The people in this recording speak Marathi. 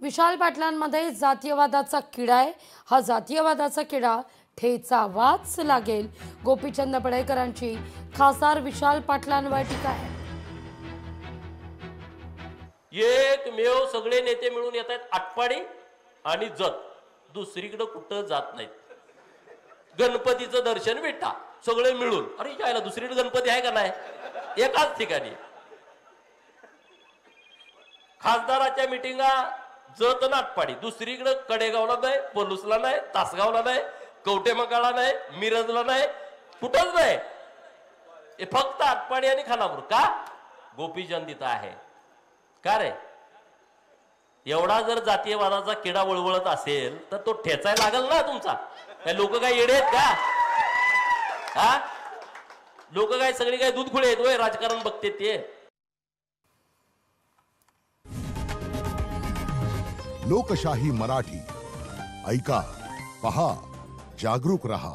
विशाल पाटलांमध्ये जातीयवादाचा किडा आहे। हा जातीयवादाचा किडा ठेचा वाच लागेल। गोपीचंद पडळकरांची खासदार विशाल पाटलांवर टीका आहे। एकमेव सगळे नेते मिळून येत आहेत आटपाडी आणि जत, दुसरीकडे कुठं जात नाहीत। गणपतीचं दर्शन विठा सगळे मिळून, अरे यायला दुसरीकडे गणपती आहे का नाही, एकाच ठिकाणी। खासदाराच्या मिटिंगा जत आणि आटपाडी, दुसरीकडे कडेगावला नाही, पलूसला नाही, तासगावला नाही, कवटेमंकाळला नाही, मिरजला नाही, कुठंच नाही। हे फक्त आटपाडी आणि खानापूर का? गोपीचंद इथं आहे का रे? एवढा जर जातीयवादाचा किडा वळवळत असेल तर तो ठेचायला लागल ना तुमचा। काय लोक काय येडे आहेत का? हा, लोक काय सगळी काय दूध खुळे आहेत होय? राजकारण बघते ते। लोकशाही मराठी ऐका, पहा, जागरूक रहा।